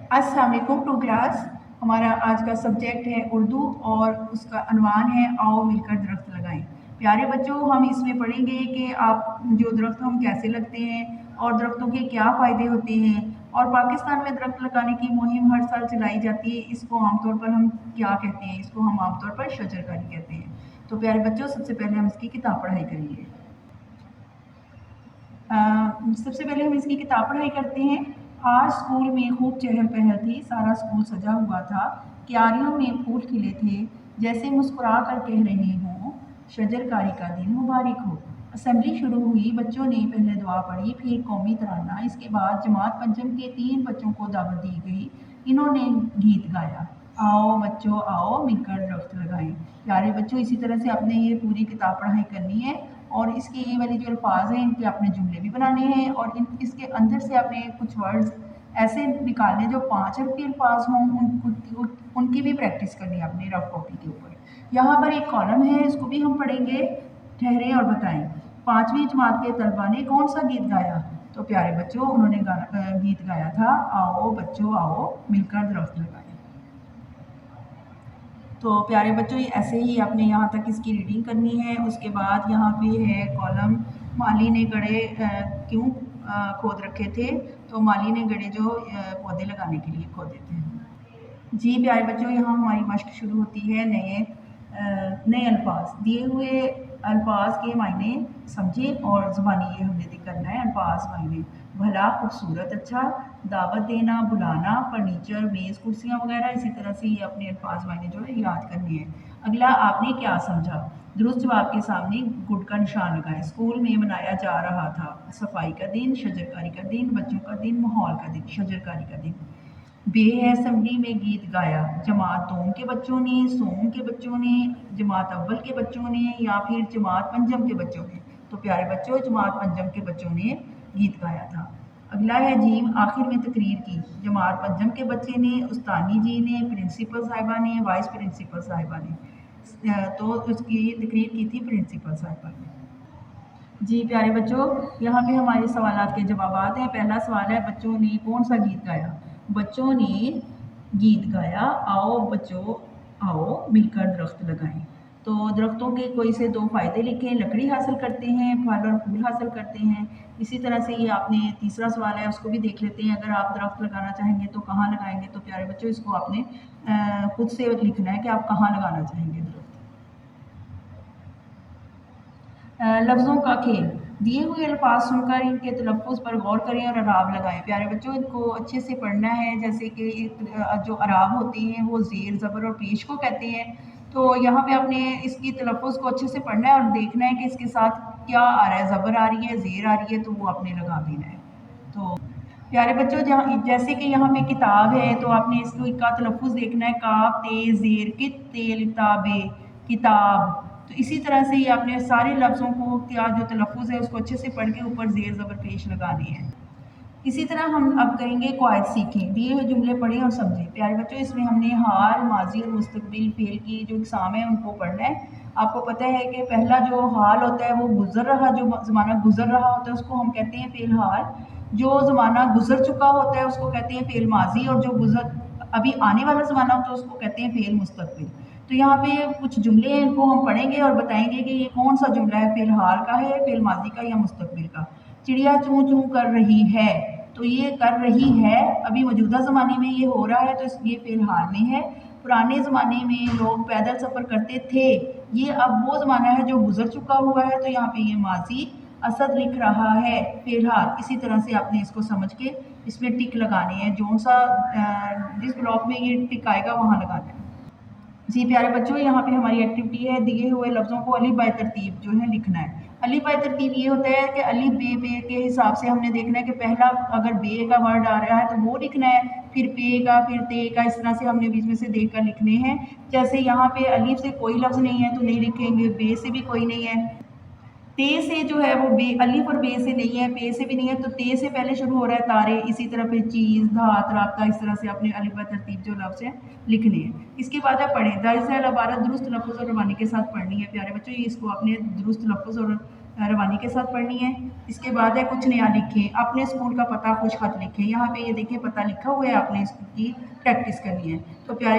अस्सलाम वालेकुम to class. हमारा आज का सब्जेक्ट है उर्दू और उसका अनवान है आओ मिलकर दरख्त लगाएं। प्यारे बच्चों, हम इसमें पढ़ेंगे कि आप जो दरख्त हम कैसे लगते हैं और दरख्तों के क्या फ़ायदे होते हैं, और पाकिस्तान में दरख्त लगाने की मुहिम हर साल चलाई जाती है। इसको आमतौर पर हम क्या कहते हैं? इसको हम आमतौर पर शजरकारी कहते हैं। तो प्यारे बच्चों, सबसे पहले हम इसकी किताब पढ़ाई करेंगे। सबसे पहले हम इसकी किताब पढ़ाई करते हैं। आज स्कूल में खूब चहल पहल थी, सारा स्कूल सजा हुआ था, क्यारियों में फूल खिले थे, जैसे मुस्कुरा कर कह रहे हों शजरकारी का दिन मुबारक हो। असेंबली शुरू हुई, बच्चों ने पहले दुआ पढ़ी, फिर कौमी तराना, इसके बाद जमात पंचम के 3 बच्चों को दावत दी गई। इन्होंने गीत गाया, आओ बच्चों आओ मिलकर दरख्त लगाएं। प्यारे बच्चों, इसी तरह से आपने ये पूरी किताब पढ़ाई करनी है और इसके ये वाले जो अल्फाज हैं इनके आपने जुमले भी बनाने हैं, और इसके अंदर से आपने कुछ वर्ड्स ऐसे निकालने जो 5 अरब के अल्फाज हों, उनकी भी प्रैक्टिस करनी है आपने रफ कॉपी के ऊपर। यहाँ पर एक कॉलम है, इसको भी हम पढ़ेंगे। ठहरे और बताएं, 5वीं जमात के तलबा ने कौन सा गीत गाया? तो प्यारे बच्चों, उन्होंने गीत गाया था आओ बच्चों आओ मिलकर दरख्त लगाएं। तो प्यारे बच्चों, ये ऐसे ही आपने यहाँ तक इसकी रीडिंग करनी है। उसके बाद यहाँ पे है कॉलम माली ने गड़े क्यों खोद रखे थे? तो माली ने गड़े जो पौधे लगाने के लिए खोदे थे। जी प्यारे बच्चों, यहाँ हमारी मश्क शुरू होती है। नए अल्फाज दिए हुए अल्फाज के मायने समझें और ज़ुबानी ये हमने करना है। अल्फाज मायने: भला, खूबसूरत, अच्छा, दावत देना, बुलाना, फर्नीचर, मेज़, कुर्सियाँ वगैरह। इसी तरह से ये अपने अल्फाज मायने जो है याद करने हैं। अगला, आपने क्या समझा? दुरुस्त जवाब के सामने गुड का निशान लगाएं। स्कूल में मनाया जा रहा था सफाई का दिन, शजरकारी का दिन, बच्चों का दिन, माहौल का दिन, शजरकारी का दिन। बे है, असेंबली में गीत गाया, जमात दोम के बच्चों ने, सोम के बच्चों ने, जमात अव्वल के बच्चों ने, या फिर जमात पंजम के बच्चों ने? तो प्यारे बच्चों, जमात पंजम के बच्चों ने गीत गाया था। अगला है जीम, आखिर में तकरीर की, जमात पंजम के बच्चे ने, उस्तानी जी ने, प्रिंसिपल साहिबा ने, वाइस प्रिंसिपल साहिबा ने। तो उसकी तकरीर की थी प्रिंसिपल साहिबा ने। जी प्यारे बच्चों, यहाँ पे हमारे सवालात के जवाबात हैं। पहला सवाल है, बच्चों ने कौन सा गीत गाया? बच्चों ने गीत गाया आओ बच्चों आओ मिलकर दरख्त लगाएं। तो दरख्तों के कोई से 2 फ़ायदे लिखें। लकड़ी हासिल करते हैं, फल और फूल हासिल करते हैं। इसी तरह से ये आपने तीसरा सवाल है, उसको भी देख लेते हैं। अगर आप दरख्त लगाना चाहेंगे तो कहाँ लगाएंगे? तो प्यारे बच्चों, इसको आपने खुद से लिखना है कि आप कहाँ लगाना चाहेंगे दरख्त। लफ्ज़ों का खेल, दिए हुए अल्फाज सुनकर इनके तलफ़्फ़ुज़ पर गौर करें और अराब लगाएं। प्यारे बच्चों, इनको अच्छे से पढ़ना है। जैसे कि जो अराब होते हैं वो ज़ेर, ज़बर और पेश को कहते हैं। तो यहाँ पे आपने इसकी तलफ़्फ़ुज़ को अच्छे से पढ़ना है और देखना है कि इसके साथ क्या आ रहा है, ज़बर आ रही है, ज़ेर आ रही है, तो वो आपने लगा देना है। तो प्यारे बच्चों, जहाँ जैसे कि यहाँ पे किताब है तो आपने इसको का तलफ़्फ़ुज़ देखना है, काफ ते ज़ेर कित ते लिताबे किताब। तो इसी तरह से ही आपने सारे लफ्ज़ों को क्या जो तलफ़्फ़ुज़ है उसको अच्छे से पढ़ के ऊपर ज़ेर ज़बर पेश लगाने हैं। इसी तरह हम अब करेंगे कवायद सीखें, दिए हुए जुमले पढ़ें और समझें। प्यारे बच्चों, इसमें हमने हाल, माज़ी और मुस्तक़बिल फ़ेल की जो इक़साम है उनको पढ़ना है। आपको पता है कि पहला जो हाल होता है वो गुज़र रहा, जो ज़माना गुज़र रहा होता है उसको हम कहते हैं फ़ेल हाल। जो ज़माना गुज़र चुका होता है उसको कहते हैं फ़ेल माज़ी, और जो अभी आने वाला ज़माना होता है उसको कहते हैं फ़ेल मुस्तक़बिल। तो यहाँ पे कुछ जुमले हैं, इनको हम पढ़ेंगे और बताएंगे कि ये कौन सा जुमला है, फ़ेल हाल का है, फ़ेल माज़ी का या मुस्तक़बिल का। चिड़िया चूँ चूँ कर रही है, तो ये कर रही है अभी मौजूदा ज़माने में ये हो रहा है, तो ये फ़ेल हाल में है। पुराने ज़माने में लोग पैदल सफ़र करते थे, ये अब वो ज़माना है जो गुज़र चुका हुआ है, तो यहाँ पे ये माज़ी। असद लिख रहा है, फ़ेल हाल। इसी तरह से आपने इसको समझ के इसमें टिक लगाने हैं। जो सा जिस ब्लॉक में ये टिक आएगा वहाँ लगाना है। जी प्यारे बच्चों, यहाँ पे हमारी एक्टिविटी है, दिए हुए लफ्ज़ों को अलिफ बाय तरतीब जो है लिखना है। अलिफ बाय तरतीब ये होता है कि अलिफ बे पे के हिसाब से हमने देखना है कि पहला अगर बे का वर्ड आ रहा है तो वो लिखना है, फिर पे का, फिर ते का, इस तरह से हमने बीच में से देख कर लिखने हैं। जैसे यहाँ पे अलिफ से कोई लफ्ज़ नहीं है तो नहीं लिखेंगे, बे से भी कोई नहीं है, ते से जो है वो बे, अलिफ और बे से नहीं है, पे से भी नहीं है, तो ते से पहले शुरू हो रहा है तारे। इसी तरह फिर चीज़, धात, राब्ता, इस तरह से अपने अलिफ बाय तरतीब जो लफ्ज़ हैं लिखने हैं। इसके बाद आप पढ़ें, दरअसल इबारत दुरुस्त लफ्ज़ और रवानी के साथ पढ़नी है। प्यारे बच्चों, इसको आपने दुरुस्त लफ्ज़ और रवानी के साथ पढ़नी है। इसके बाद है कुछ नया लिखें, अपने स्कूल का पता खुश खत लिखें। यहाँ पे ये देखें पता लिखा हुआ है, आपने इसकी प्रैक्टिस करनी है। तो प्यारे